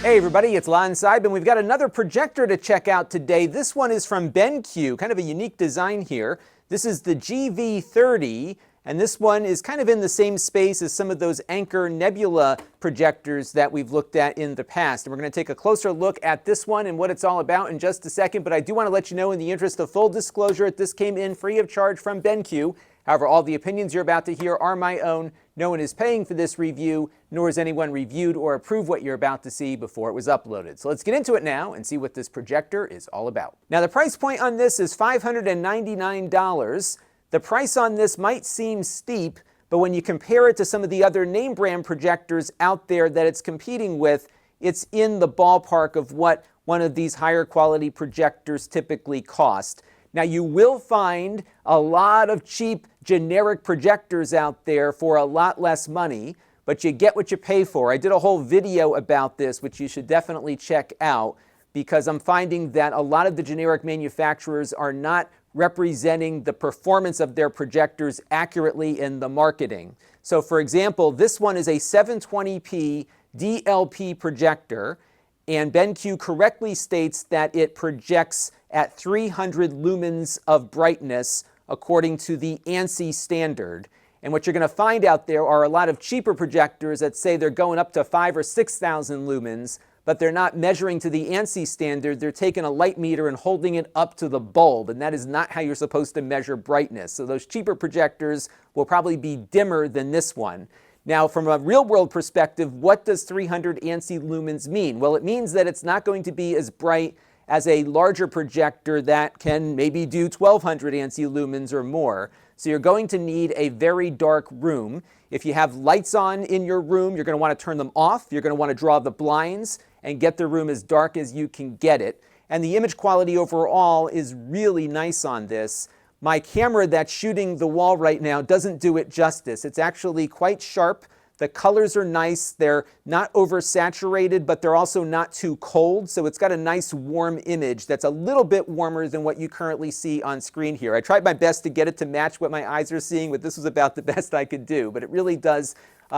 Hey everybody, it's Lon.TV, and we've got another projector to check out today. This one is from BenQ, kind of a unique design here. This is the GV30, and this one is kind of in the same space as some of those Anchor Nebula projectors that we've looked at in the past. And we're going to take a closer look at this one and what it's all about in just a second, but I do want to let you know, in the interest of full disclosure, that this came in free of charge from BenQ. However, all the opinions you're about to hear are my own. No one is paying for this review, nor has anyone reviewed or approved what you're about to see before it was uploaded. So let's get into it now and see what this projector is all about. Now, the price point on this is $599. The price on this might seem steep, but when you compare it to some of the other name brand projectors out there that it's competing with, it's in the ballpark of what one of these higher quality projectors typically cost. Now, you will find a lot of cheap generic projectors out there for a lot less money, but you get what you pay for. I did a whole video about this, which you should definitely check out, because I'm finding that a lot of the generic manufacturers are not representing the performance of their projectors accurately in the marketing. So, for example, this one is a 720p DLP projector, and BenQ correctly states that it projects at 300 lumens of brightness according to the ANSI standard. And what you're going to find out there are a lot of cheaper projectors that say they're going up to 5,000 or 6,000 lumens, but they're not measuring to the ANSI standard. They're taking a light meter and holding it up to the bulb, and that is not how you're supposed to measure brightness. So those cheaper projectors will probably be dimmer than this one. Now, from a real-world perspective, what does 300 ANSI lumens mean? Well, it means that it's not going to be as bright as a larger projector that can maybe do 1,200 ANSI lumens or more. So you're going to need a very dark room. If you have lights on in your room, you're going to want to turn them off. You're going to want to draw the blinds and get the room as dark as you can get it. And the image quality overall is really nice on this. My camera that's shooting the wall right now doesn't do it justice. It's actually quite sharp. The colors are nice. They're not oversaturated, but they're also not too cold. So it's got a nice warm image that's a little bit warmer than what you currently see on screen here. I tried my best to get it to match what my eyes are seeing, but this was about the best I could do. But it really does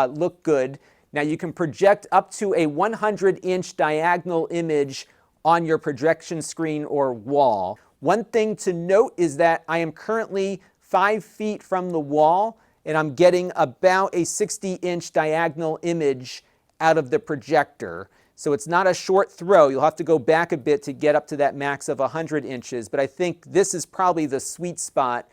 look good. Now, you can project up to a 100-inch diagonal image on your projection screen or wall. One thing to note is that I am currently 5 feet from the wall, and I'm getting about a 60-inch diagonal image out of the projector. So it's not a short throw. You'll have to go back a bit to get up to that max of 100 inches. But I think this is probably the sweet spot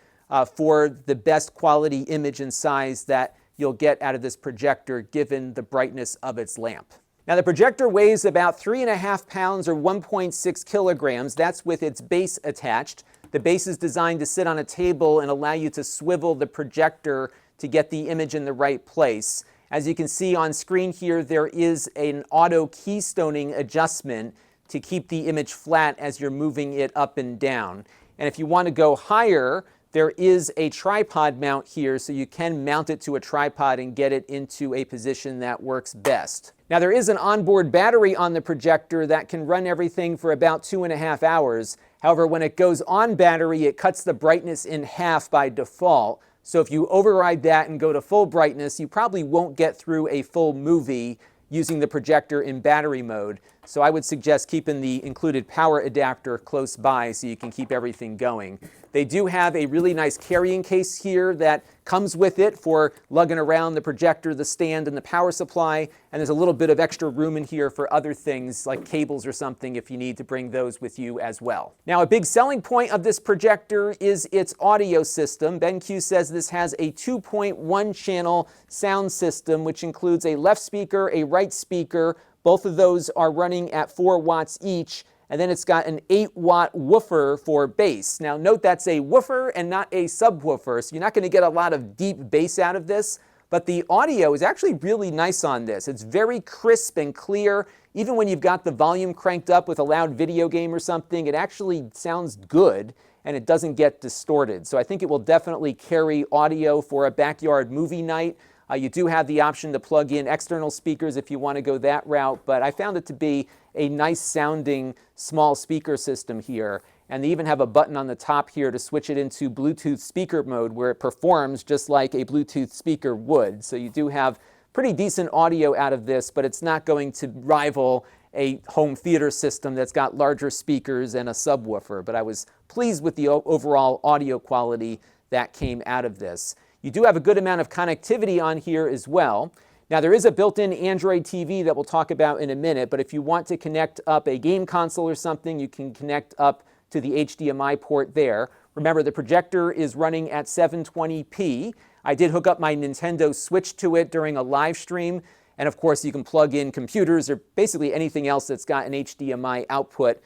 for the best quality image and size that you'll get out of this projector, given the brightness of its lamp. Now, the projector weighs about 3.5 pounds or 1.6 kilograms. That's with its base attached. The base is designed to sit on a table and allow you to swivel the projector to get the image in the right place. As you can see on screen here, there is an auto keystoning adjustment to keep the image flat as you're moving it up and down. And if you want to go higher, there is a tripod mount here, so you can mount it to a tripod and get it into a position that works best. Now, there is an onboard battery on the projector that can run everything for about 2.5 hours. However, when it goes on battery, it cuts the brightness in half by default. So if you override that and go to full brightness, you probably won't get through a full movie using the projector in battery mode. So I would suggest keeping the included power adapter close by so you can keep everything going. They do have a really nice carrying case here that comes with it for lugging around the projector, the stand, and the power supply. And there's a little bit of extra room in here for other things like cables or something if you need to bring those with you as well. Now, a big selling point of this projector is its audio system. BenQ says this has a 2.1 channel sound system, which includes a left speaker, a right speaker. Both of those are running at 4 watts each. And then it's got an 8-watt woofer for bass. Now, note that's a woofer and not a subwoofer, so you're not going to get a lot of deep bass out of this. But the audio is actually really nice on this. It's very crisp and clear. Even when you've got the volume cranked up with a loud video game or something, it actually sounds good and it doesn't get distorted. So I think it will definitely carry audio for a backyard movie night. You do have the option to plug in external speakers if you want to go that route, but I found it to be a nice sounding small speaker system here. And they even have a button on the top here to switch it into Bluetooth speaker mode, where it performs just like a Bluetooth speaker would. So you do have pretty decent audio out of this, but it's not going to rival a home theater system that's got larger speakers and a subwoofer, but I was pleased with the overall audio quality that came out of this. You do have a good amount of connectivity on here as well. Now there is a built-in Android TV that we'll talk about in a minute, but if you want to connect up a game console or something, you can connect up to the HDMI port there. Remember, the projector is running at 720p. I did hook up my Nintendo Switch to it during a live stream, and of course you can plug in computers or basically anything else that's got an HDMI output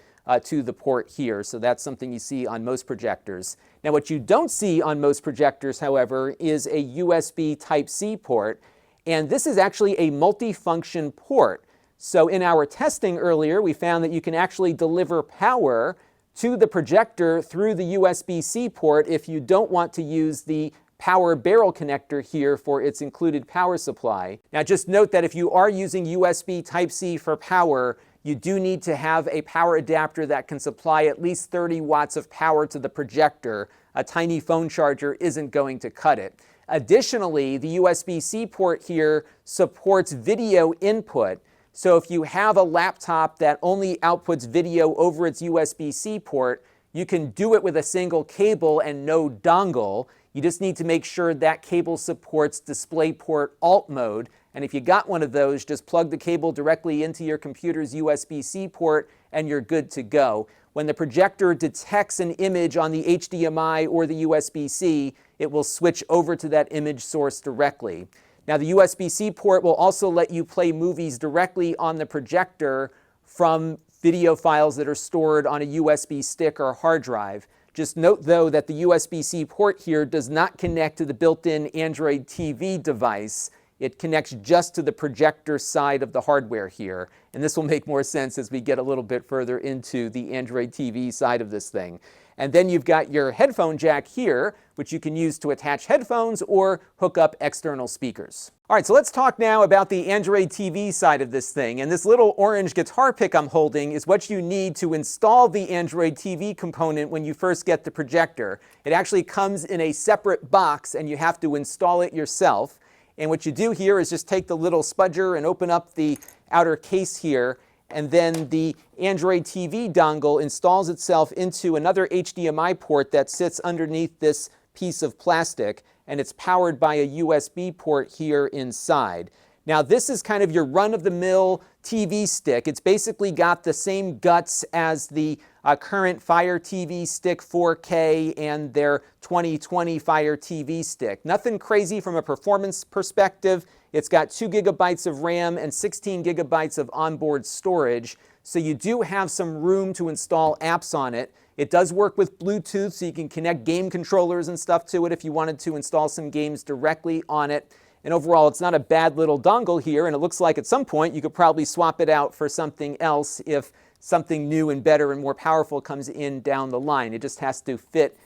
to the port here, so that's something you see on most projectors. Now what you don't see on most projectors, however, is a USB Type-C port, and this is actually a multi-function port. So in our testing earlier, we found that you can actually deliver power to the projector through the USB-C port if you don't want to use the power barrel connector here for its included power supply. Now just note that if you are using USB Type-C for power, you do need to have a power adapter that can supply at least 30 watts of power to the projector. A tiny phone charger isn't going to cut it. Additionally, the USB-C port here supports video input. So if you have a laptop that only outputs video over its USB-C port, you can do it with a single cable and no dongle. You just need to make sure that cable supports DisplayPort Alt mode. And if you got one of those, just plug the cable directly into your computer's USB-C port and you're good to go. When the projector detects an image on the HDMI or the USB-C, it will switch over to that image source directly. Now the USB-C port will also let you play movies directly on the projector from video files that are stored on a USB stick or hard drive. Just note though that the USB-C port here does not connect to the built-in Android TV device. It connects just to the projector side of the hardware here. And this will make more sense as we get a little bit further into the Android TV side of this thing. And then you've got your headphone jack here, which you can use to attach headphones or hook up external speakers. All right, so let's talk now about the Android TV side of this thing. And this little orange guitar pick I'm holding is what you need to install the Android TV component when you first get the projector. It actually comes in a separate box and you have to install it yourself. And what you do here is just take the little spudger and open up the outer case here, and then the Android TV dongle installs itself into another HDMI port that sits underneath this piece of plastic, and it's powered by a USB port here inside. Now this is kind of your run-of-the-mill TV stick. It's basically got the same guts as the current Fire TV Stick 4K and their 2020 Fire TV Stick. Nothing crazy from a performance perspective. It's got 2 gigabytes of RAM and 16 gigabytes of onboard storage, so you do have some room to install apps on it. It does work with Bluetooth, so you can connect game controllers and stuff to it if you wanted to install some games directly on it. And overall, it's not a bad little dongle here, and it looks like at some point you could probably swap it out for something else if something new and better and more powerful comes in down the line. It just has to fit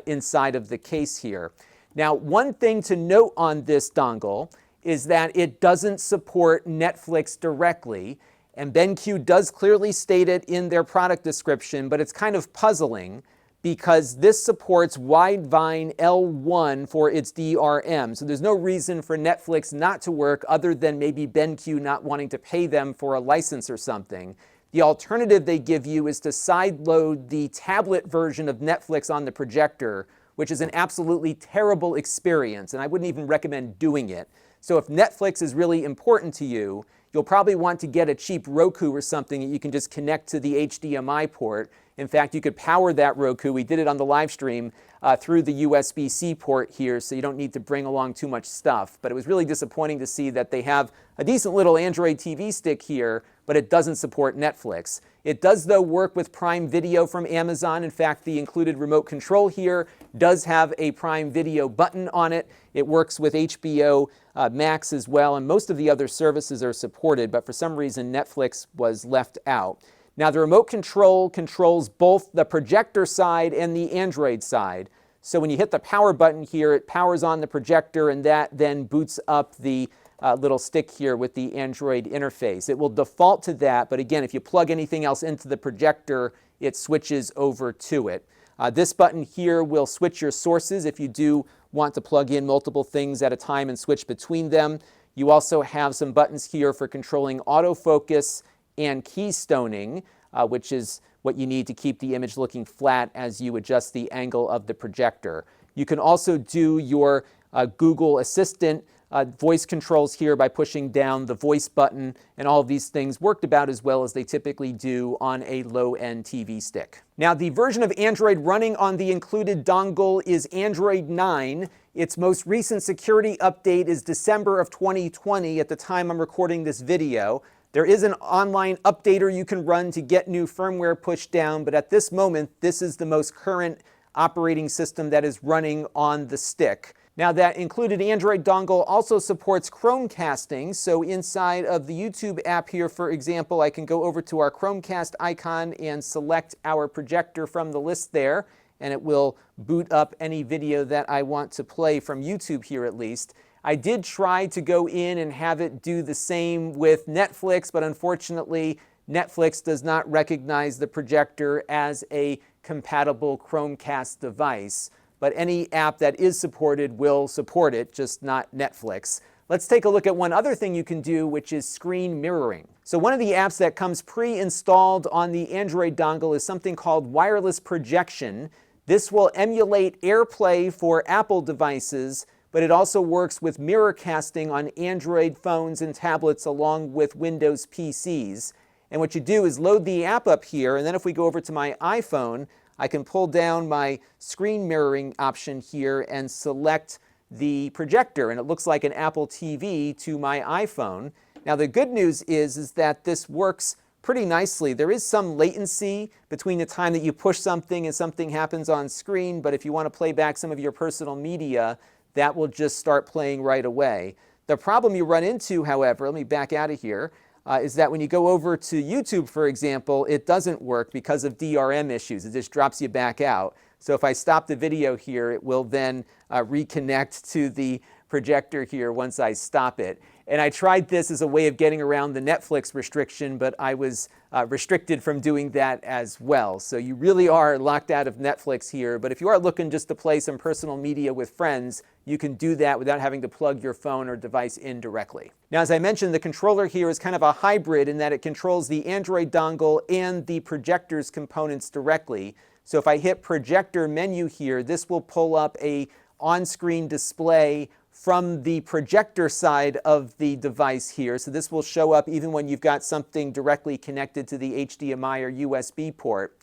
inside of the case here. Now, one thing to note on this dongle is that it doesn't support Netflix directly, and BenQ does clearly state it in their product description, but it's kind of puzzling because this supports Widevine L1 for its DRM. So there's no reason for Netflix not to work other than maybe BenQ not wanting to pay them for a license or something. The alternative they give you is to sideload the tablet version of Netflix on the projector, which is an absolutely terrible experience, and I wouldn't even recommend doing it. So if Netflix is really important to you, you'll probably want to get a cheap Roku or something that you can just connect to the HDMI port. In fact, you could power that Roku. We did it on the live stream through the USB-C port here, so you don't need to bring along too much stuff. But it was really disappointing to see that they have a decent little Android TV stick here, but it doesn't support Netflix. It does, though, work with Prime Video from Amazon. In fact, the included remote control here does have a Prime Video button on it. It works with HBO Max as well, and most of the other services are supported, but for some reason Netflix was left out. Now the remote control controls both the projector side and the Android side. So when you hit the power button here, it powers on the projector, and that then boots up the little stick here with the Android interface. It will default to that, but again, if you plug anything else into the projector, it switches over to it. This button here will switch your sources if you do want to plug in multiple things at a time and switch between them. You also have some buttons here for controlling autofocus and keystoning, which is what you need to keep the image looking flat as you adjust the angle of the projector. You can also do your Google Assistant voice controls here by pushing down the voice button, and all of these things worked about as well as they typically do on a low-end TV stick. Now, the version of Android running on the included dongle is Android 9. Its most recent security update is December of 2020 at the time I'm recording this video. There is an online updater you can run to get new firmware pushed down, but at this moment, this is the most current operating system that is running on the stick. Now, that included Android dongle also supports Chromecasting, so inside of the YouTube app here, for example, I can go over to our Chromecast icon and select our projector from the list there, and it will boot up any video that I want to play from YouTube here at least. I did try to go in and have it do the same with Netflix, but unfortunately, Netflix does not recognize the projector as a compatible Chromecast device. But any app that is supported will support it, just not Netflix. Let's take a look at one other thing you can do, which is screen mirroring. So one of the apps that comes pre-installed on the Android dongle is something called wireless projection. This will emulate AirPlay for Apple devices, but it also works with Miracasting on Android phones and tablets along with Windows PCs. And what you do is load the app up here, and then if we go over to my iPhone, I can pull down my screen mirroring option here and select the projector, and it looks like an Apple TV to my iPhone. Now, the good news is that this works pretty nicely. There is some latency between the time that you push something and something happens on screen, but if you want to play back some of your personal media, that will just start playing right away. The problem you run into, however, let me back out of here, is that when you go over to YouTube, for example, it doesn't work because of DRM issues. It just drops you back out. So if I stop the video here, it will then reconnect to the projector here once I stop it. And I tried this as a way of getting around the Netflix restriction, but I was restricted from doing that as well. So you really are locked out of Netflix here. But if you are looking just to play some personal media with friends, you can do that without having to plug your phone or device in directly. Now, as I mentioned, the controller here is kind of a hybrid in that it controls the Android dongle and the projector's components directly. So if I hit projector menu here, this will pull up a on-screen display from the projector side of the device here. So this will show up even when you've got something directly connected to the HDMI or USB port.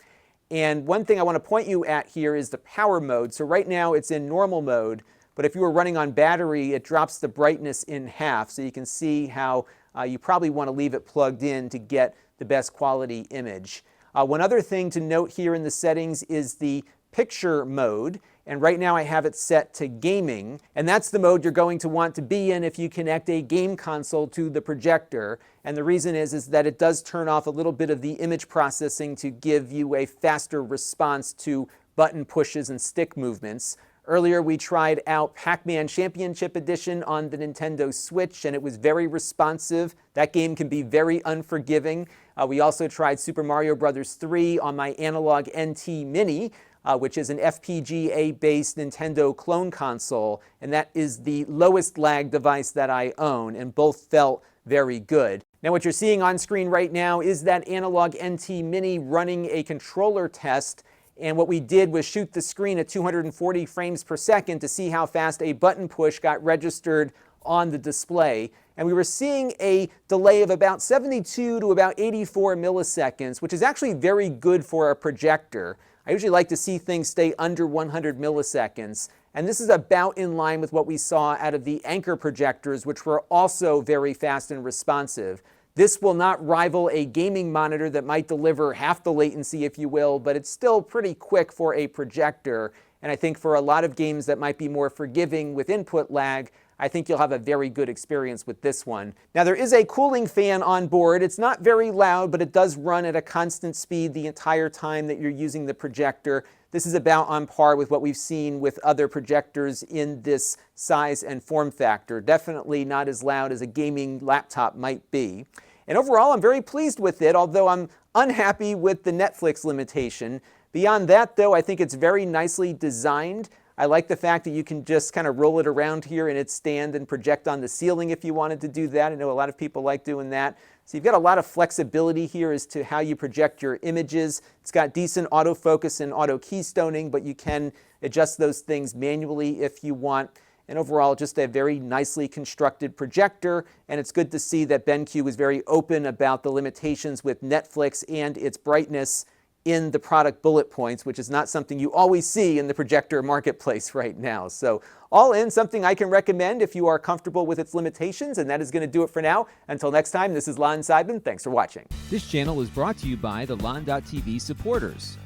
And one thing I want to point you at here is the power mode. So right now it's in normal mode, but if you were running on battery, it drops the brightness in half. So you can see how you probably want to leave it plugged in to get the best quality image. One other thing to note here in the settings is the picture mode, and right now I have it set to gaming, and that's the mode you're going to want to be in if you connect a game console to the projector. And the reason is that it does turn off a little bit of the image processing to give you a faster response to button pushes and stick movements. Earlier we tried out Pac-Man Championship Edition on the Nintendo Switch, and it was very responsive. That game can be very unforgiving. We also tried Super Mario Bros. 3 on my Analog NT Mini, which is an FPGA-based Nintendo clone console, and that is the lowest lag device that I own, and both felt very good. Now what you're seeing on screen right now is that Analog NT Mini running a controller test, and what we did was shoot the screen at 240 frames per second to see how fast a button push got registered on the display. And we were seeing a delay of about 72 to about 84 milliseconds, which is actually very good for a projector. I usually like to see things stay under 100 milliseconds. And this is about in line with what we saw out of the Anker projectors, which were also very fast and responsive. This will not rival a gaming monitor that might deliver half the latency, if you will, but it's still pretty quick for a projector. And I think for a lot of games that might be more forgiving with input lag, I think you'll have a very good experience with this one. Now, there is a cooling fan on board. It's not very loud, but it does run at a constant speed the entire time that you're using the projector. This is about on par with what we've seen with other projectors in this size and form factor. Definitely not as loud as a gaming laptop might be. And overall, I'm very pleased with it, although I'm unhappy with the Netflix limitation. Beyond that, though, I think it's very nicely designed. I like the fact that you can just kind of roll it around here in its stand and project on the ceiling if you wanted to do that. I know a lot of people like doing that. So you've got a lot of flexibility here as to how you project your images. It's got decent autofocus and auto keystoning, but you can adjust those things manually if you want. And overall, just a very nicely constructed projector. And it's good to see that BenQ was very open about the limitations with Netflix and its brightness in the product bullet points, which is not something you always see in the projector marketplace right now. So all in, something I can recommend if you are comfortable with its limitations. And that is going to do it for now. Until next time, this is Lon.TV. Thanks for watching. This channel is brought to you by the Lon.TV supporters,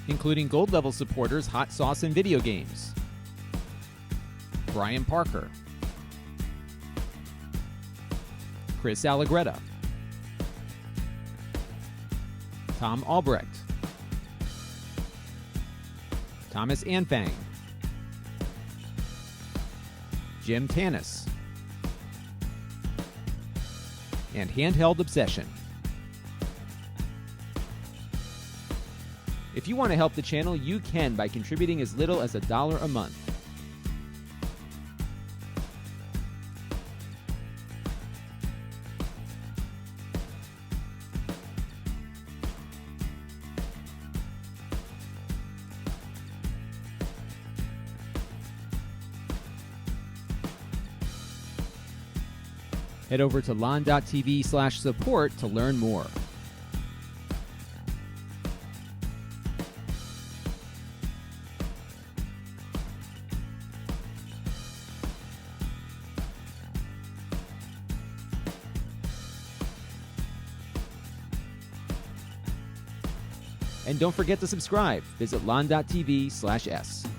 including gold level supporters Hot Sauce and Video Games, Brian Parker, Chris Allegretta, Tom Albrecht, Thomas Anfang, Jim Tanis, and Handheld Obsession. If you want to help the channel, you can by contributing as little as $1 a month. Head over to lon.tv/support to learn more. And don't forget to subscribe. Visit lon.tv/s.